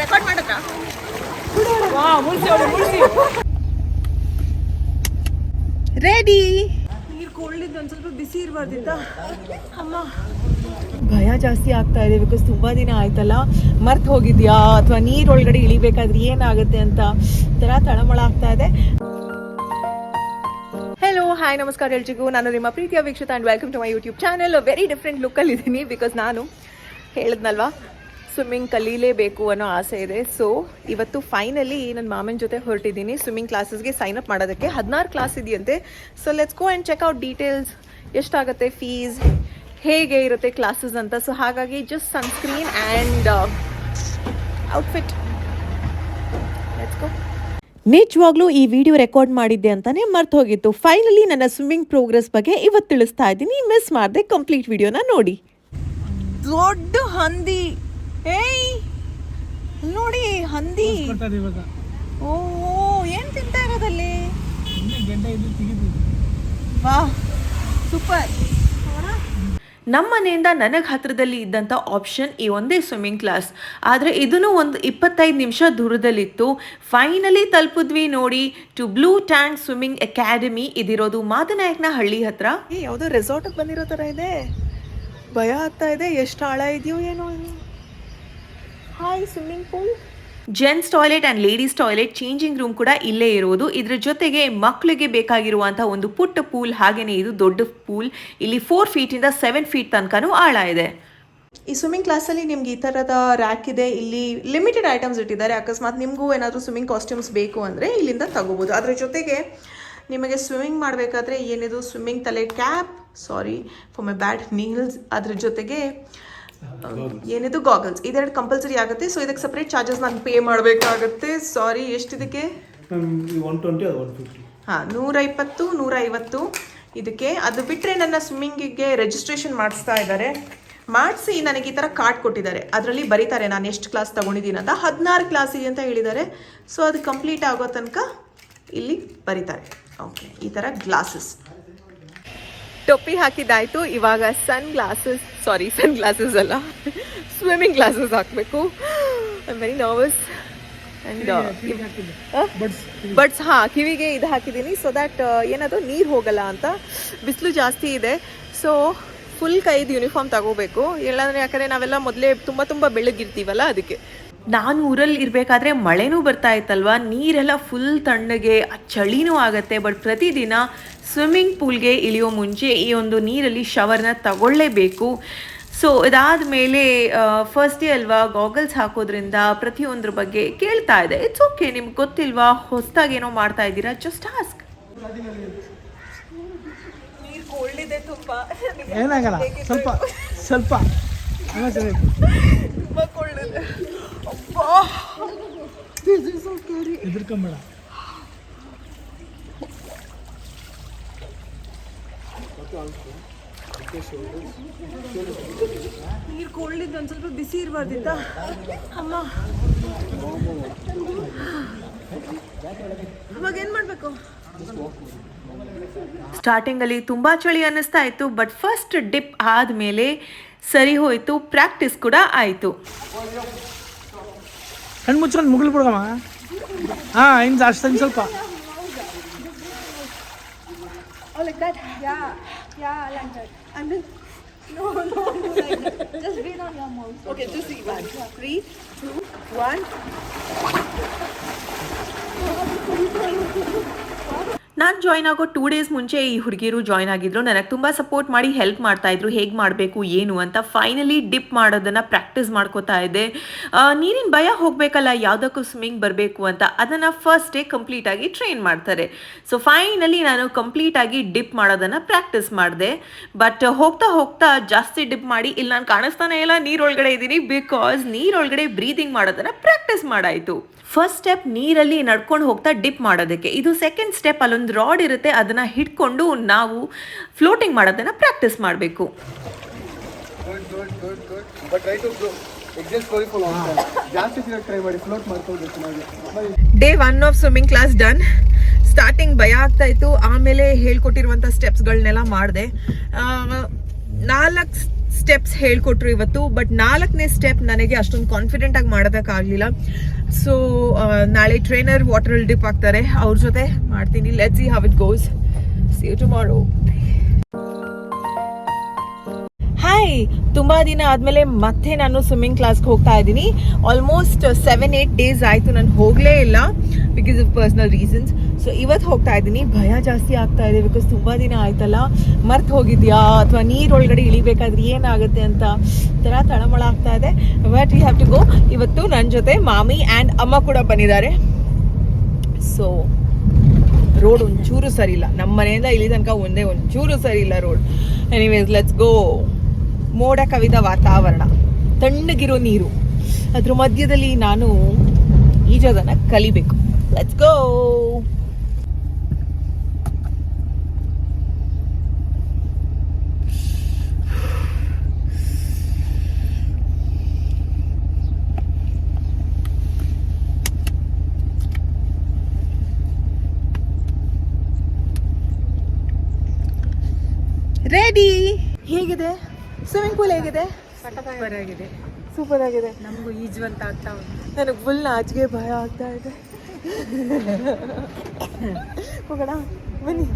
Record ಮಾಡಿದ್ರಾ? Ready. ನೀರು cold ಒಂದು ಸ್ವಲ್ಪ ಬಿಸಿ ಇರಬಾರ್ದಿತ್ತ ಅಮ್ಮ. ಭಯ ಜಾಸ್ತಿ ಆಗ್ತಾ ಇದೆ ಬಿಕಾಸ್ ತುಂಬಾ ದಿನ ಆಯ್ತಲ್ಲ, ಮರ್ತು ಹೋಗಿದ್ಯಾ ಅಥವಾ ನೀರೊಳಗಡೆ ಇಳಿಬೇಕಾದ್ರೆ ಏನಾಗುತ್ತೆ ಅಂತ ಥರ ತಳಮಳ ಆಗ್ತಾ ಇದೆ. ಹೆಲೋ ಹಾಯ್ ನಮಸ್ಕಾರ ಎಲ್ರಿಗೂ, ನಾನು ನಿಮ್ಮ ಪ್ರೀತಿಯ ವೀಕ್ಷಿತ and welcome to my YouTube channel. Very different ಲುಕ್ಕಲ್ಲಿ ಇದ್ದೀನಿ ಬಿಕಾಸ್ ನಾನು ಹೇಳಿದ್ನಲ್ವಾ ಸ್ವಿಮ್ಮಿಂಗ್ ಕಲೀಲೇಬೇಕು ಅನ್ನೋ ಆಸೆ ಇದೆ. ಸೊ ಇವತ್ತು ಫೈನಲಿ ನನ್ನ ಮಾಮನ ಜೊತೆ ಹೊರಟಿದ್ದೀನಿ ಸ್ವಿಮ್ಮಿಂಗ್ ಕ್ಲಾಸಸ್ಗೆ ಸೈನ್ ಅಪ್ ಮಾಡೋದಕ್ಕೆ. 16 ಕ್ಲಾಸ್ ಇದೆಯಂತೆ. So let's go and check out details, ಎಷ್ಟಾಗುತ್ತೆ ಫೀಸ್, ಹೇಗೆ ಇರುತ್ತೆ ಕ್ಲಾಸಸ್ ಅಂತ. ಸೊ ಹಾಗಾಗಿ just sunscreen and outfit, let's go. ನಿಜವಾಗ್ಲೂ ಈ ವಿಡಿಯೋ ರೆಕಾರ್ಡ್ ಮಾಡಿದ್ದೆ ಅಂತಾನೆ ಮರ್ತು ಹೋಗಿತ್ತು. ಫೈನಲಿ ನನ್ನ ಸ್ವಿಮ್ಮಿಂಗ್ ಪ್ರೋಗ್ರೆಸ್ ಬಗ್ಗೆ ಇವತ್ತು ತಿಳಿಸ್ತಾ ಇದ್ದೀನಿ, ಮಿಸ್ ಮಾಡದೆ ಕಂಪ್ಲೀಟ್ ವಿಡಿಯೋನ ನೋಡಿ. ದೊಡ್ಡ ಹಂದಿ, ಏಯ್ ನೋಡಿ ಹಂದಿ. ಓ ಏನ್ ತಿಂತಾ ಇರೋದಲ್ಲಿ? ವಾ ಸೂಪರ್. ನಮ್ಮ ಮನೆಯಿಂದ ನನಗೆ ಹತ್ತಿರದಲ್ಲಿ ಇದ್ದಂಥ ಆಪ್ಷನ್ ಈ ಒಂದೇ ಸ್ವಿಮ್ಮಿಂಗ್ ಕ್ಲಾಸ್, ಆದರೆ ಇದನ್ನು ಒಂದು 25 ನಿಮಿಷ ದೂರದಲ್ಲಿತ್ತು. ಫೈನಲಿ ತಲುಪಿದ್ವಿ ನೋಡಿ to blue tank swimming academy. ಇದಿರೋದು ಮಾದನಾಯಕನ ಹಳ್ಳಿ ಹತ್ರ. ಯಾವುದೋ ರೆಸಾರ್ಟಿಗೆ ಬಂದಿರೋ ಥರ ಇದೆ, ಭಯ ಆಗ್ತಾ ಇದೆ. ಎಷ್ಟು ಆಳ ಇದೆಯೋ ಏನೋ. Hi swimming pool, gents toilet and ladies toilet, changing room ಕೂಡ ಇಲ್ಲೇ ಇರುವುದು. ಇದ್ರ ಜೊತೆಗೆ ಮಕ್ಕಳಿಗೆ ಬೇಕಾಗಿರುವಂಥ ಒಂದು ಪುಟ್ಟ ಪೂಲ್, ಹಾಗೆಯೇ ಇದು ದೊಡ್ಡ ಪೂಲ್. ಇಲ್ಲಿ 4 ಫೀಟಿಂದ 7 ಫೀಟ್ ತನಕನೂ ಆಳ ಇದೆ. ಈ ಸ್ವಿಮ್ಮಿಂಗ್ ಕ್ಲಾಸಲ್ಲಿ ನಿಮ್ಗೆ ಈ ಥರದ ರ್ಯಾಕ್ ಇದೆ. ಇಲ್ಲಿ ಲಿಮಿಟೆಡ್ ಐಟಮ್ಸ್ ಇಟ್ಟಿದ್ದಾರೆ. ಅಕಸ್ಮಾತ್ ನಿಮಗೂ ಏನಾದರೂ ಸ್ವಿಮ್ಮಿಂಗ್ ಕಾಸ್ಟ್ಯೂಮ್ಸ್ ಬೇಕು ಅಂದರೆ ಇಲ್ಲಿಂದ ತಗೋಬೋದು. ಅದರ ಜೊತೆಗೆ ನಿಮಗೆ ಸ್ವಿಮ್ಮಿಂಗ್ ಮಾಡಬೇಕಾದ್ರೆ ಏನಿದು ಸ್ವಿಮ್ಮಿಂಗ್ ತಲೆ cap, sorry for my bad Niels, ಅದ್ರ ಜೊತೆಗೆ ಏನಿದು ಗಾಗಲ್ಸ್, ಇದೆರಡು ಕಂಪಲ್ಸರಿ ಆಗುತ್ತೆ. ಸೊ ಇದಕ್ಕೆ ಸಪ್ರೇಟ್ ಚಾರ್ಜಸ್ ನಾನು ಪೇ ಮಾಡಬೇಕಾಗುತ್ತೆ. ಸಾರಿ, ಎಷ್ಟಿದಕ್ಕೆ? 120 ಹಾಂ, 120 150 ಇದಕ್ಕೆ. ಅದು ಬಿಟ್ಟರೆ ನನ್ನ ಸ್ವಿಮ್ಮಿಂಗಿಗೆ ರಿಜಿಸ್ಟ್ರೇಷನ್ ಮಾಡಿಸ್ತಾ ಇದ್ದಾರೆ. ಮಾಡಿಸಿ ನನಗೆ ಈ ಥರ ಕಾರ್ಡ್ ಕೊಟ್ಟಿದ್ದಾರೆ. ಅದರಲ್ಲಿ ಬರೀತಾರೆ ನಾನು ಎಷ್ಟು ಕ್ಲಾಸ್ ತೊಗೊಂಡಿದ್ದೀನಿ ಅಂತ. 16 ಕ್ಲಾಸ್ ಇದೆ ಅಂತ ಹೇಳಿದ್ದಾರೆ. ಸೊ ಅದು ಕಂಪ್ಲೀಟ್ ಆಗೋ ತನಕ ಇಲ್ಲಿ ಬರೀತಾರೆ. ಓಕೆ, ಈ ಥರ ಗ್ಲಾಸಸ್. ಟೊಪ್ಪಿ ಹಾಕಿದ್ದಾಯಿತು. ಇವಾಗ ಸನ್ ಗ್ಲಾಸಸ್ ಅಲ್ಲ, ಸ್ವಿಮ್ಮಿಂಗ್ ಗ್ಲಾಸಸ್ ಹಾಕಬೇಕು. I am very nervous. And buds, ಹಾಂ ಕಿವಿಗೆ ಇದು ಹಾಕಿದ್ದೀನಿ ಸೊ ದ್ಯಾಟ್ ಏನದು ನೀರು ಹೋಗಲ್ಲ ಅಂತ. ಬಿಸಿಲು ಜಾಸ್ತಿ ಇದೆ, ಸೊ ಫುಲ್ ಕೈದು ಯೂನಿಫಾರ್ಮ್ ತಗೋಬೇಕು. ಇಲ್ಲಾಂದರೆ ಯಾಕಂದರೆ ನಾವೆಲ್ಲ ಮೊದಲೇ ತುಂಬ ಬೆಳ್ಳಗಿರ್ತೀವಲ್ಲ, ಅದಕ್ಕೆ. ನಾನು ಊರಲ್ಲಿ ಇರಬೇಕಾದ್ರೆ ಮಳೆನೂ ಬರ್ತಾ ಇತ್ತಲ್ವ, ನೀರೆಲ್ಲ ಫುಲ್ ತಣ್ಣಗೆ, ಚಳಿನೂ ಆಗುತ್ತೆ. ಬಟ್ ಪ್ರತಿದಿನ ಸ್ವಿಮ್ಮಿಂಗ್ ಪೂಲ್ಗೆ ಇಳಿಯೋ ಮುಂಚೆ ಈ ಒಂದು ನೀರಲ್ಲಿ ಶವರ್ನ ತಗೊಳ್ಳೇಬೇಕು. ಸೊ ಇದಾದ ಮೇಲೆ ಫಸ್ಟ್ ಡೇ ಅಲ್ವಾ, ಗಾಗಲ್ಸ್ ಹಾಕೋದ್ರಿಂದ ಪ್ರತಿಯೊಂದ್ರ ಬಗ್ಗೆ ಕೇಳ್ತಾ ಇದೆ. ಇಟ್ಸ್ ಓಕೆ, ನಿಮ್ಗೆ ಗೊತ್ತಿಲ್ವಾ, ಹೊಸದಾಗೇನೋ ಮಾಡ್ತಾ ಇದ್ದೀರಾ, ಜಸ್ಟ್ ಆಸ್ಕ್. ನೀರು ಕೋಲ್ಡ್ ಇದೆ ತುಂಬ, ಏನಾಗಲ್ಲ, ಸ್ವಲ್ಪ ತುಂಬ ಕೋಲ್ಡ್ ಇದೆ. ಎದುರ್ಕೊಂಬೇಡ. ನೀರು ಕೋಲ್ಡ್ ಇದ್ದು ಒಂದು ಸ್ವಲ್ಪ ಬಿಸಿ ಇರಬಾರ್ದಿತ್ತ ಅಮ್ಮ. ಅವಾಗ ಏನು ಮಾಡಬೇಕು? ಸ್ಟಾರ್ಟಿಂಗಲ್ಲಿ ತುಂಬ ಚಳಿ ಅನ್ನಿಸ್ತಾ ಇತ್ತು, ಬಟ್ ಫಸ್ಟ್ ಡಿಪ್ ಆದಮೇಲೆ ಸರಿ ಹೋಯಿತು. ಪ್ರಾಕ್ಟೀಸ್ ಕೂಡ ಆಯಿತು. ಕಣ್ಣು ಮುಚ್ಕೊಂಡು ಮುಗಿಲ್ ಬಿಡಮ್ಮ. ಹಾಂ, ಇನ್ನು ಅಷ್ಟು ಸ್ವಲ್ಪ. Like that? Yeah, like that. And then, no, like that. Just breathe on your mouth. Okay, just see. 1, 3, 2, 1. ನಾನು ಜಾಯ್ನ್ ಆಗೋ 2 ಡೇಸ್ ಮುಂಚೆ ಈ ಹುಡುಗಿರು ಜಾಯ್ನ್ ಆಗಿದ್ರು. ನನಗೆ ತುಂಬ ಸಪೋರ್ಟ್ ಮಾಡಿ ಹೆಲ್ಪ್ ಮಾಡ್ತಾಯಿದ್ರು, ಹೇಗೆ ಮಾಡಬೇಕು ಏನು ಅಂತ. ಫೈನಲಿ ಡಿಪ್ ಮಾಡೋದನ್ನು ಪ್ರಾಕ್ಟೀಸ್ ಮಾಡ್ಕೋತಾ ಇದ್ದೆ. ನೀರಿನ ಭಯ ಹೋಗಬೇಕಲ್ಲ, ಯಾವುದಕ್ಕೂ ಸ್ವಿಮ್ಮಿಂಗ್ ಬರಬೇಕು ಅಂತ. ಅದನ್ನು ಫಸ್ಟ್ ಡೇ ಕಂಪ್ಲೀಟಾಗಿ ಟ್ರೈನ್ ಮಾಡ್ತಾರೆ. ಸೊ ಫೈನಲಿ ನಾನು ಕಂಪ್ಲೀಟಾಗಿ ಡಿಪ್ ಮಾಡೋದನ್ನು ಪ್ರಾಕ್ಟೀಸ್ ಮಾಡಿದೆ. ಬಟ್ ಹೋಗ್ತಾ ಜಾಸ್ತಿ ಡಿಪ್ ಮಾಡಿ ಇಲ್ಲಿ ನಾನು ಕಾಣಿಸ್ತಾನೆ ಇಲ್ಲ ನೀರೊಳಗಡೆ ಇದ್ದೀನಿ, ಬಿಕಾಸ್ ನೀರೊಳಗಡೆ ಬ್ರೀದಿಂಗ್ ಮಾಡೋದನ್ನು ಪ್ರಾಕ್ಟೀಸ್ ಮಾಡಾಯಿತು. ಫಸ್ಟ್ ಸ್ಟೆಪ್ ನೀರಲ್ಲಿ ನಡ್ಕೊಂಡು ಹೋಗ್ತಾ ಡಿಪ್ ಮಾಡೋದಕ್ಕೆ. ಇದು ಸೆಕೆಂಡ್ ಸ್ಟೆಪ್, ಅಲ್ಲೊಂದು ರಾಡ್ ಇರುತ್ತೆ, ಅದನ್ನು ಹಿಡ್ಕೊಂಡು ನಾವು ಫ್ಲೋಟಿಂಗ್ ಮಾಡೋದನ್ನು ಪ್ರಾಕ್ಟೀಸ್ ಮಾಡಬೇಕು. Day 1 of swimming class done. Starting ಭಯ ಆಗ್ತಾ ಇತ್ತು, ಆಮೇಲೆ ಹೇಳ್ಕೊಟ್ಟಿರುವಂಥ ಸ್ಟೆಪ್ಸ್ಗಳನ್ನೆಲ್ಲ ಮಾಡಿದೆ. 4 ಸ್ಟೆಪ್ಸ್ ಹೇಳ್ಕೊಟ್ರು ಇವತ್ತು. ಬಟ್ 4ನೇ ಸ್ಟೆಪ್ ನನಗೆ ಅಷ್ಟೊಂದು ಕಾನ್ಫಿಡೆಂಟ್ ಆಗಿ ಮಾಡೋದಕ್ಕಾಗಲಿಲ್ಲ. ಸೊ ನಾಳೆ ಟ್ರೈನರ್ ವಾಟರ್ ಡಿಪ್ ಆಗ್ತಾರೆ, ಅವ್ರ ಜೊತೆ ಮಾಡ್ತೀನಿ. Let's see how it goes. See you tomorrow. Hi, ತುಂಬಾ ದಿನ ಆದ್ಮೇಲೆ ಮತ್ತೆ ನಾನು ಸ್ವಿಮ್ಮಿಂಗ್ ಕ್ಲಾಸ್ಗೆ ಹೋಗ್ತಾ ಇದ್ದೀನಿ. ಆಲ್ಮೋಸ್ಟ್ 7-8 ಡೇಸ್ ಆಯ್ತು ನಾನು ಹೋಗಲೇ ಇಲ್ಲ because of personal reasons. So ಇವತ್ತು ಹೋಗ್ತಾ ಇದ್ದೀನಿ. ಭಯ ಜಾಸ್ತಿ ಆಗ್ತಾ ಇದೆ ಬಿಕಾಸ್ ತುಂಬಾ ದಿನ ಆಯ್ತಲ್ಲ, ಮರ್ತು ಹೋಗಿದ್ಯಾ ಅಥವಾ ನೀರೊಳಗಡೆ ಇಳಿಬೇಕಾದ್ರೆ ಏನಾಗುತ್ತೆ ಅಂತ ತಳಮಳ ಆಗ್ತಾ ಇದೆ. But we have to go. ಇವತ್ತು ನನ್ನ ಜೊತೆ ಮಾಮಿ ಆ್ಯಂಡ್ ಅಮ್ಮ ಕೂಡ ಬಂದಿದ್ದಾರೆ. ಸೊ ರೋಡ್ ಒಂಚೂರು ಸರಿ ಇಲ್ಲ, ನಮ್ಮ ಮನೆಯಿಂದ ಇಲ್ಲಿ ತನಕ ಒಂಚೂರು ಸರಿ ಇಲ್ಲ ರೋಡ್. Anyways let's go. ಮೋಡ ಕವಿದ ವಾತಾವರಣ, ತಣ್ಣಗಿರೋ ನೀರು, ಅದ್ರ ಮಧ್ಯದಲ್ಲಿ ನಾನು ಈಜೋದನ್ನ ಕಲಿಬೇಕು. Let's go. ರೆಡಿ. ಹೇಗಿದೆ ಸ್ವಿಮ್ಮಿಂಗ್ ಪೂಲ್? ಹೇಗಿದೆ? ಸೂಪರ್ ಆಗಿದೆ. ನಮಗೂ ಈಜುವಂತ ಆಗ್ತಾ ಉಂಟು. ನನಗೆ ಫುಲ್ ನಾಚಿಗೆ ಭಯ ಆಗ್ತಾ ಇದೆ. ಹೋಗೋಣ ಬನ್ನಿ.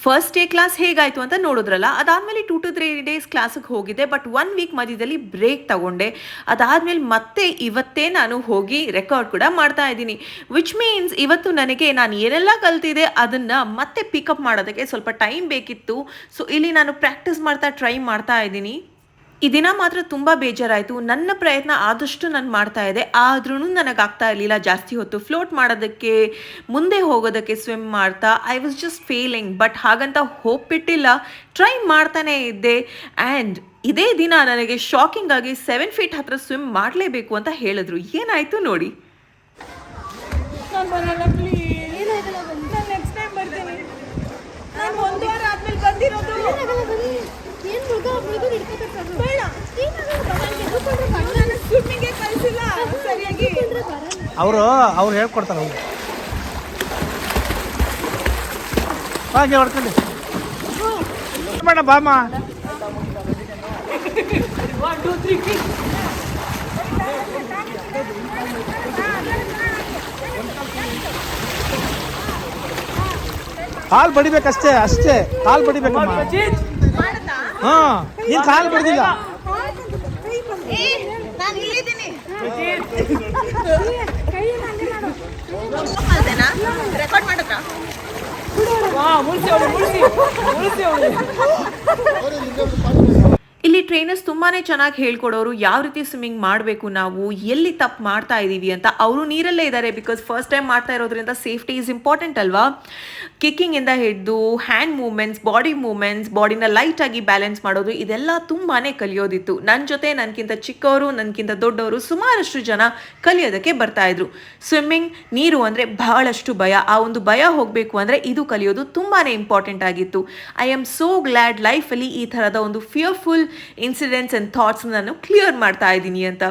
ಫಸ್ಟ್ ಡೇ ಕ್ಲಾಸ್ ಹೇಗಾಯಿತು ಅಂತ ನೋಡಿದ್ರಲ್ಲ. ಅದಾದಮೇಲೆ 2 to 3 ಡೇಸ್ ಕ್ಲಾಸಿಗೆ ಹೋಗಿದ್ದೆ. ಬಟ್ 1 ವೀಕ್ ಮಧ್ಯದಲ್ಲಿ ಬ್ರೇಕ್ ತಗೊಂಡೆ. ಅದಾದಮೇಲೆ ಮತ್ತೆ ಇವತ್ತೇ ನಾನು ಹೋಗಿ ರೆಕಾರ್ಡ್ ಕೂಡ ಮಾಡ್ತಾ ಇದ್ದೀನಿ. ವಿಚ್ ಮೀನ್ಸ್ ಇವತ್ತು ನನಗೆ ನಾನು ಏನೆಲ್ಲ ಕಲ್ತಿದೆ ಅದನ್ನು ಮತ್ತೆ ಪಿಕಪ್ ಮಾಡೋದಕ್ಕೆ ಸ್ವಲ್ಪ ಟೈಮ್ ಬೇಕಿತ್ತು. ಸೊ ಇಲ್ಲಿ ನಾನು ಪ್ರಾಕ್ಟೀಸ್ ಟ್ರೈ ಮಾಡ್ತಾ ಇದ್ದೀನಿ. ಈ ದಿನ ಮಾತ್ರ ತುಂಬ ಬೇಜಾರಾಯಿತು. ನನ್ನ ಪ್ರಯತ್ನ ಆದಷ್ಟು ನಾನು ಮಾಡ್ತಾ ಇದ್ದೆ, ಆದ್ರೂ ನನಗಾಗ್ತಾ ಇರಲಿಲ್ಲ ಜಾಸ್ತಿ ಹೊತ್ತು ಫ್ಲೋಟ್ ಮಾಡೋದಕ್ಕೆ, ಮುಂದೆ ಹೋಗೋದಕ್ಕೆ ಸ್ವಿಮ್ ಮಾಡ್ತಾ. I was just failing. But ಹಾಗಂತ ಹೋಪ್ ಬಿಟ್ಟಿಲ್ಲ, ಟ್ರೈ ಮಾಡ್ತಾನೇ ಇದ್ದೆ. ಆ್ಯಂಡ್ ಇದೇ ದಿನ ನನಗೆ ಶಾಕಿಂಗ್ ಆಗಿ 7 feet ಹತ್ರ ಸ್ವಿಮ್ ಮಾಡಲೇಬೇಕು ಅಂತ ಹೇಳಿದ್ರು. ಏನಾಯಿತು ನೋಡಿ. ನೆಕ್ಸ್ಟ್ ಟೈಮ್ ಬರ್ತೀನಿ. ನಾನು 1 ವಾರ ಆದ್ಮೇಲೆ ಬಂದಿರೋದು. ಸ್ವಿಮ್ಮಿಂಗೇ ಕಲಿಸಿಲ್ಲ ಸರಿಯಾಗಿ. ಅವ್ರು ಹೇಳ್ಕೊಡ್ತಾರೆ. ಹಾಗೆ ಹೊಡ್ಕೊಳ್ಳಿ ಮೇಡಮ್. ಬಾಮ 1 2 3 kick. ಕಾಲು ಬಡಿಬೇಕಷ್ಟೇ, ಅಷ್ಟೇ ಕಾಲು ಬಡಿಬೇಕಮ್ಮ. ಹಾ, ನೀನು ಕಾಲು ಬಡ್ದಿಲ್ಲ. ನಾನು ಇಲ್ಲಿದ್ದೀನಿ. ರೆಕಾರ್ಡ್ ಮಾಡಿದ್ರ? ಇಲ್ಲಿ ಟ್ರೈನರ್ಸ್ ತುಂಬಾ ಚೆನ್ನಾಗಿ ಹೇಳ್ಕೊಡೋರು, ಯಾವ ರೀತಿ ಸ್ವಿಮ್ಮಿಂಗ್ ಮಾಡಬೇಕು, ನಾವು ಎಲ್ಲಿ ತಪ್ಪು ಮಾಡ್ತಾ ಇದ್ದೀವಿ ಅಂತ. ಅವರು ನೀರಲ್ಲೇ ಇದ್ದಾರೆ ಬಿಕಾಸ್ ಫಸ್ಟ್ ಟೈಮ್ ಮಾಡ್ತಾ ಇರೋದ್ರಿಂದ ಸೇಫ್ಟಿ ಈಸ್ ಇಂಪಾರ್ಟೆಂಟ್ ಅಲ್ವಾ. ಕಿಕ್ಕಿಂಗಿಂದ ಹಿಡಿದು ಹ್ಯಾಂಡ್ ಮೂವ್ಮೆಂಟ್ಸ್, ಬಾಡಿ ಮೂವ್ಮೆಂಟ್ಸ್, ಬಾಡಿನ ಲೈಟಾಗಿ ಬ್ಯಾಲೆನ್ಸ್ ಮಾಡೋದು, ಇದೆಲ್ಲ ತುಂಬಾ ಕಲಿಯೋದಿತ್ತು. ನನ್ನ ಜೊತೆ ನನಗಿಂತ ಚಿಕ್ಕವರು, ನನಗಿಂತ ದೊಡ್ಡವರು ಸುಮಾರಷ್ಟು ಜನ ಕಲಿಯೋದಕ್ಕೆ ಬರ್ತಾಯಿದ್ರು. ಸ್ವಿಮ್ಮಿಂಗ್, ನೀರು ಅಂದರೆ ಬಹಳಷ್ಟು ಭಯ. ಆ ಒಂದು ಭಯ ಹೋಗಬೇಕು ಅಂದರೆ ಇದು ಕಲಿಯೋದು ತುಂಬಾ ಇಂಪಾರ್ಟೆಂಟ್ ಆಗಿತ್ತು. ಐ ಆಮ್ ಸೋ ಗ್ಲ್ಯಾಡ್ ಲೈಫಲ್ಲಿ ಈ ಥರದ ಒಂದು ಫಿಯರ್ಫುಲ್ ಇನ್ಸಿಡೆಂಟ್ಸ್ ಆ್ಯಂಡ್ ಥಾಟ್ಸ್ ನಾನು ಕ್ಲಿಯರ್ ಮಾಡ್ತಾ ಇದ್ದೀನಿ ಅಂತ.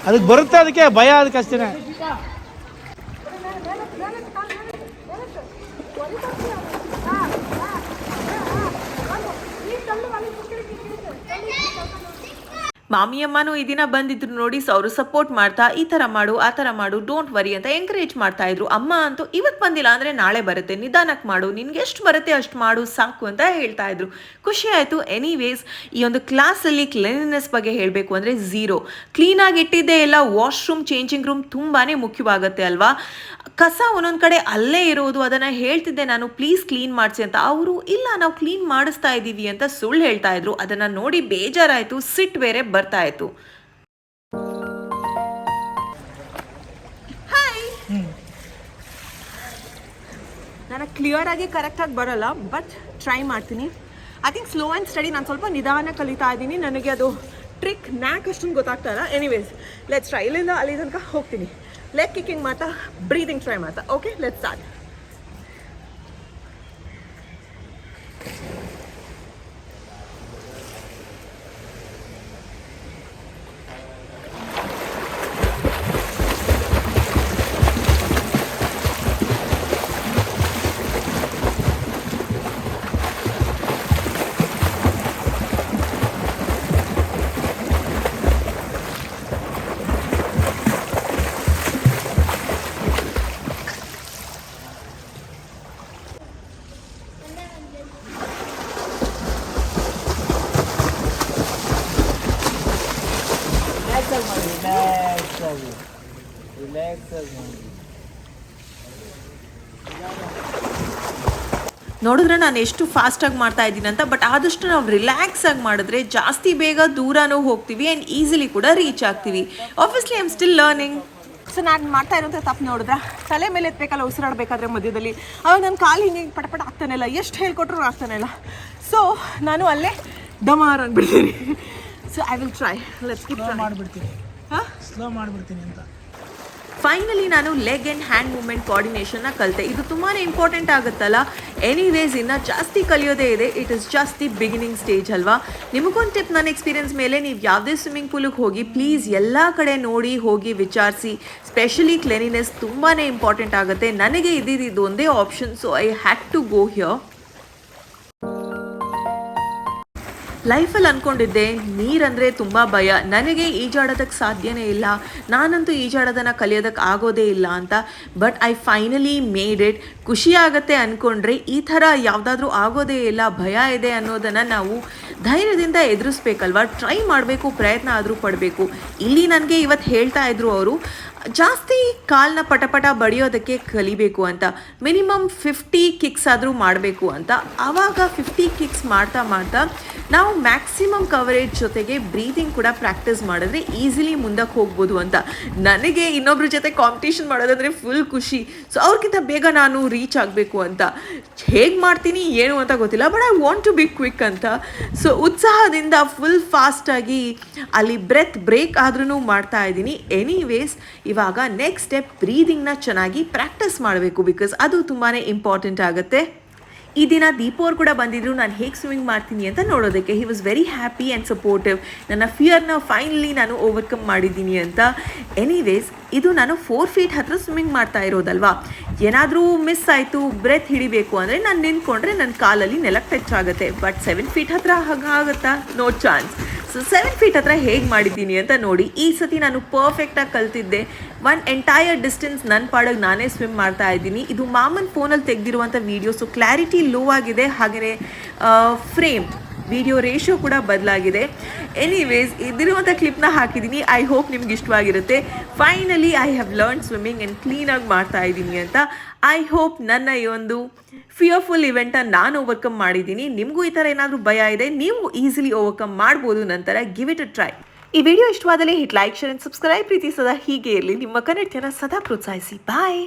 ಅದಕ್ಕೆ ಬರುತ್ತೆ, ಅದಕ್ಕೆ ಭಯ, ಅದಕ್ಕೆ ಅಷ್ಟೇ. ಮಾಮಿಯಮ್ಮನೂ ಈ ದಿನ ಬಂದಿದ್ರು ನೋಡಿ. ಸೊ ಅವರು ಸಪೋರ್ಟ್ ಮಾಡ್ತಾ, ಈ ಥರ ಮಾಡು, ಆ ಥರ ಮಾಡು, ಡೋಂಟ್ ವರಿ ಅಂತ ಎಂಕರೇಜ್ ಮಾಡ್ತಾ ಇದ್ರು. ಅಮ್ಮ ಅಂತೂ ಇವತ್ತು ಬಂದಿಲ್ಲ ಅಂದರೆ ನಾಳೆ ಬರುತ್ತೆ, ನಿಧಾನಕ್ಕೆ ಮಾಡು, ನಿನ್ಗೆ ಎಷ್ಟು ಬರುತ್ತೆ ಅಷ್ಟು ಮಾಡು ಸಾಕು ಅಂತ ಹೇಳ್ತಾ ಇದ್ರು. ಖುಷಿ ಆಯಿತು. ಎನಿವೇಸ್, ಈ ಒಂದು ಕ್ಲಾಸಲ್ಲಿ ಕ್ಲೀನ್ನೆಸ್ ಬಗ್ಗೆ ಹೇಳಬೇಕು ಅಂದರೆ ಝೀರೋ. ಕ್ಲೀನಾಗಿ ಇಟ್ಟಿದ್ದೇ ಇಲ್ಲ. ವಾಶ್ರೂಮ್, ಚೇಂಜಿಂಗ್ ರೂಮ್ ತುಂಬಾ ಮುಖ್ಯವಾಗುತ್ತೆ ಅಲ್ವಾ. ಕಸ ಒಂದೊಂದು ಕಡೆ ಅಲ್ಲೇ ಇರೋದು. ಅದನ್ನು ಹೇಳ್ತಿದ್ದೆ ನಾನು, ಪ್ಲೀಸ್ ಕ್ಲೀನ್ ಮಾಡಿಸಿ ಅಂತ. ಅವರು ಇಲ್ಲ, ನಾವು ಕ್ಲೀನ್ ಮಾಡಿಸ್ತಾ ಇದ್ದೀವಿ ಅಂತ ಸುಳ್ಳು ಹೇಳ್ತಾ ಇದ್ರು. ಅದನ್ನು ನೋಡಿ ಬೇಜಾರಾಯಿತು, ಸಿಟ್ಟು ಬೇರೆ ಬರ್ತಾ ಇತ್ತು. ಹಾಯ್, ನನಗೆ ಕ್ಲಿಯರ್ ಆಗಿ ಕರೆಕ್ಟಾಗಿ ಬರೋಲ್ಲ, ಬಟ್ ಟ್ರೈ ಮಾಡ್ತೀನಿ. I think slow and study. ನಾನು ಸ್ವಲ್ಪ ನಿಧಾನ ಕಲಿತಾ ಇದ್ದೀನಿ. ನನಗೆ ಅದು ಟ್ರಿಕ್ ನ್ಯಾಕ್ ಅಷ್ಟೊಂದು ಗೊತ್ತಾಗ್ತಾ ಇಲ್ಲ. Anyways let's try. ಇಲ್ಲಿಂದ ಅಲ್ಲಿ ತನಕ ಹೋಗ್ತೀನಿ. ಲೆಗ್ ಕಿಕ್ಕಿಂಗ್ ಮಾಡ್ತಾ, ಬ್ರೀದಿಂಗ್ ಟ್ರೈ ಮಾಡ್ತಾ. Okay, let's start. ನೋಡಿದ್ರೆ ನಾನು ಎಷ್ಟು ಫಾಸ್ಟಾಗಿ ಮಾಡ್ತಾ ಇದ್ದೀನಿ ಅಂತ. ಬಟ್ ಆದಷ್ಟು ನಾವು ರಿಲ್ಯಾಕ್ಸ್ ಆಗಿ ಮಾಡಿದ್ರೆ ಜಾಸ್ತಿ ಬೇಗ ದೂರನೂ ಹೋಗ್ತೀವಿ ಆ್ಯಂಡ್ ಈಸಿಲಿ ಕೂಡ ರೀಚ್ ಆಗ್ತೀವಿ. Obviously I am still learning. So ನಾನು ಮಾಡ್ತಾ ಇರೋಂಥ ತಪ್ಪು ನೋಡಿದ್ರೆ ತಲೆ ಮೇಲೆ ಎತ್ತಬೇಕಲ್ಲ ಉಸಿರಾಡಬೇಕಾದ್ರೆ ಮಧ್ಯದಲ್ಲಿ, ಅವಾಗ ನನ್ನ ಕಾಲು ಹಿಂಗೆ ಪಟಪಟ ಆಗ್ತಾನೆ ಇಲ್ಲ, ಎಷ್ಟು ಹೇಳ್ಕೊಟ್ರು ಆಗ್ತಾನೆ ಇಲ್ಲ. ಸೊ ನಾನು ಅಲ್ಲೇ ಡಮಾರ್ ಅಂದ್ಬಿಡ್ತೀನಿ. So I will try. Let's keep try. ಮಾಡಿಬಿಡ್ತೀನಿ, ಸ್ಲೋ ಮಾಡಿಬಿಡ್ತೀನಿ ಅಂತ. ಫೈನಲಿ ನಾನು ಲೆಗ್ ಆ್ಯಂಡ್ ಹ್ಯಾಂಡ್ ಮೂವ್ಮೆಂಟ್ ಕೋಆರ್ಡಿನೇಷನ್ನ ಕಲಿತೆ. ಇದು ತುಂಬಾ ಇಂಪಾರ್ಟೆಂಟ್ ಆಗುತ್ತಲ್ಲ. ಎನಿವೇಸ್ ಇನ್ನು ಜಾಸ್ತಿ ಕಲಿಯೋದೇ ಇದೆ. It is just the beginning stage ಅಲ್ವಾ. ನಿಮಗೊಂದು ಟಿಪ್, ನನ್ನ ಎಕ್ಸ್ಪೀರಿಯನ್ಸ್ ಮೇಲೆ, ನೀವು ಯಾವುದೇ ಸ್ವಿಮ್ಮಿಂಗ್ ಪೂಲಿಗೆ ಹೋಗಿ ಪ್ಲೀಸ್ ಎಲ್ಲ ಕಡೆ ನೋಡಿ ಹೋಗಿ ವಿಚಾರಿಸಿ. ಸ್ಪೆಷಲಿ ಕ್ಲೆನಿನೆಸ್ ತುಂಬಾ ಇಂಪಾರ್ಟೆಂಟ್ ಆಗುತ್ತೆ. ನನಗೆ ಇದ್ದಿದ್ದು ಒಂದೇ option, so I had to go here. ಲೈಫಲ್ಲಿ ಅಂದ್ಕೊಂಡಿದ್ದೆ ನೀರಂದರೆ ತುಂಬ ಭಯ, ನನಗೆ ಈಜಾಡೋದಕ್ಕೆ ಸಾಧ್ಯನೇ ಇಲ್ಲ, ನಾನಂತೂ ಈಜಾಡೋದನ್ನು ಕಲಿಯೋದಕ್ಕೆ ಆಗೋದೇ ಇಲ್ಲ ಅಂತ. But I finally made it. ಖುಷಿ ಆಗುತ್ತೆ ಅಂದ್ಕೊಂಡ್ರೆ ಈ ಥರ ಯಾವುದಾದ್ರೂ ಆಗೋದೇ ಇಲ್ಲ, ಭಯ ಇದೆ ಅನ್ನೋದನ್ನು ನಾವು ಧೈರ್ಯದಿಂದ ಎದುರಿಸ್ಬೇಕಲ್ವ. ಟ್ರೈ ಮಾಡಬೇಕು, ಪ್ರಯತ್ನ ಆದರೂ ಪಡಬೇಕು. ಇಲ್ಲಿ ನನಗೆ ಇವತ್ತು ಹೇಳ್ತಾ ಇದ್ರು ಅವರು, ಜಾಸ್ತಿ ಕಾಲನ್ನ ಪಟಪಟ ಬಡಿಯೋದಕ್ಕೆ ಕಲಿಬೇಕು ಅಂತ. ಮಿನಿಮಮ್ 50 ಕಿಕ್ಸ್ ಆದರೂ ಮಾಡಬೇಕು ಅಂತ. ಆವಾಗ 50 ಕಿಕ್ಸ್ ಮಾಡ್ತಾ ಮಾಡ್ತಾ ನಾವು ಮ್ಯಾಕ್ಸಿಮಮ್ ಕವರೇಜ್ ಜೊತೆಗೆ ಬ್ರೀದಿಂಗ್ ಕೂಡ ಪ್ರಾಕ್ಟೀಸ್ ಮಾಡಿದ್ರೆ ಈಸಿಲಿ ಮುಂದಕ್ಕೆ ಹೋಗ್ಬೋದು ಅಂತ. ನನಗೆ ಇನ್ನೊಬ್ರ ಜೊತೆ ಕಾಂಪಿಟೇಷನ್ ಮಾಡೋದಂದರೆ ಫುಲ್ ಖುಷಿ. ಸೊ ಅವ್ರಿಗಿಂತ ಬೇಗ ನಾನು ರೀಚ್ ಆಗಬೇಕು ಅಂತ. ಹೇಗೆ ಮಾಡ್ತೀನಿ ಏನು ಅಂತ ಗೊತ್ತಿಲ್ಲ, but I want to be quick ಅಂತ. ಸೊ ಉತ್ಸಾಹದಿಂದ ಫುಲ್ ಫಾಸ್ಟಾಗಿ ಅಲ್ಲಿ ಬ್ರೇಕ್ ಆದ್ರೂ ಮಾಡ್ತಾ ಇದ್ದೀನಿ. ಎನಿವೇಸ್ ಇವಾಗ ನೆಕ್ಸ್ಟ್ ಸ್ಟೆಪ್ ಬ್ರೀದಿಂಗ್ನ ಚೆನ್ನಾಗಿ ಪ್ರಾಕ್ಟೀಸ್ ಮಾಡಬೇಕು, ಬಿಕಾಸ್ ಅದು ತುಂಬಾ ಇಂಪಾರ್ಟೆಂಟ್ ಆಗುತ್ತೆ. ಈ ದಿನ ದೀಪೋರು ಕೂಡ ಬಂದಿದ್ರು ನಾನು ಹೇಗೆ ಸ್ವಿಮ್ಮಿಂಗ್ ಮಾಡ್ತೀನಿ ಅಂತ ನೋಡೋದಕ್ಕೆ. He was very happy and supportive. ನನ್ನ ಫಿಯರ್ನ ಫೈನಲಿ ನಾನು ಓವರ್ಕಮ್ ಮಾಡಿದ್ದೀನಿ ಅಂತ. ಎನಿವೇಸ್ ಇದು ನಾನು 4 ಫೀಟ್ ಹತ್ರ ಸ್ವಿಮ್ಮಿಂಗ್ ಮಾಡ್ತಾ ಇರೋದಲ್ವಾ. ಏನಾದರೂ ಮಿಸ್ ಆಯಿತು, ಬ್ರೆತ್ ಹಿಡಿಬೇಕು ಅಂದರೆ ನಾನು ನಿಂತ್ಕೊಂಡ್ರೆ ನನ್ನ ಕಾಲಲ್ಲಿ ನೆಲಕ್ಕೆ ಟಚ್ ಆಗುತ್ತೆ. ಬಟ್ 7 ಫೀಟ್ ಹತ್ರ ಹಾಗಾಗುತ್ತಾ? No chance. ಸೊ 7 ಫೀಟ್ ಹತ್ರ ಹೇಗೆ ಮಾಡಿದ್ದೀನಿ ಅಂತ ನೋಡಿ. ಈ ಸತಿ ನಾನು ಪರ್ಫೆಕ್ಟಾಗಿ ಕಲ್ತಿದ್ದೆ. ಒನ್ ಎಂಟೈರ್ ಡಿಸ್ಟೆನ್ಸ್ ನನ್ನ ಪಾಡಿಗೆ ನಾನೇ ಸ್ವಿಮ್ ಮಾಡ್ತಾ ಇದ್ದೀನಿ. ಇದು ಮಾಮನ್ ಫೋನಲ್ಲಿ ತೆಗೆದಿರುವಂಥ ವೀಡಿಯೋ, ಸೊ ಕ್ಲಾರಿಟಿ ಲೋ ಆಗಿದೆ. ಹಾಗೆಯೇ ಫ್ರೇಮ್ ವಿಡಿಯೋ ರೇಷಿಯೋ ಕೂಡ ಬದಲಾಗಿದೆ. ಎನಿವೇಸ್ ಇದಿರುವಂಥ ಕ್ಲಿಪ್ನ ಹಾಕಿದ್ದೀನಿ. ಐ ಹೋಪ್ ನಿಮ್ಗೆ ಇಷ್ಟವಾಗಿರುತ್ತೆ. Finally I have learn swimming and ಕ್ಲೀನಾಗಿ ಮಾಡ್ತಾ ಇದ್ದೀನಿ ಅಂತ. ಐ ಹೋಪ್ ನನ್ನ ಈ ಒಂದು ಫಿಯರ್ಫುಲ್ ಇವೆಂಟನ್ನು ನಾನು ಓವರ್ಕಮ್ ಮಾಡಿದ್ದೀನಿ. ನಿಮಗೂ ಈ ಥರ ಏನಾದರೂ ಭಯ ಇದೆ, ನೀವು ಈಸಿಲಿ ಓವರ್ಕಮ್ ಮಾಡ್ಬೋದು. ನಂತರ ಗಿವ್ ಇಟ್ ಅ ಟ್ರೈ. ಈ ವಿಡಿಯೋ ಇಷ್ಟವಾದಲ್ಲಿ hit like, share and subscribe. ಪ್ರೀತಿ ಸದಾ ಹೀಗೆ ಇರಲಿ. ನಿಮ್ಮ ಕನೆಕ್ಟನ್ನು ಸದಾ ಪ್ರೋತ್ಸಾಹಿಸಿ. ಬಾಯ್.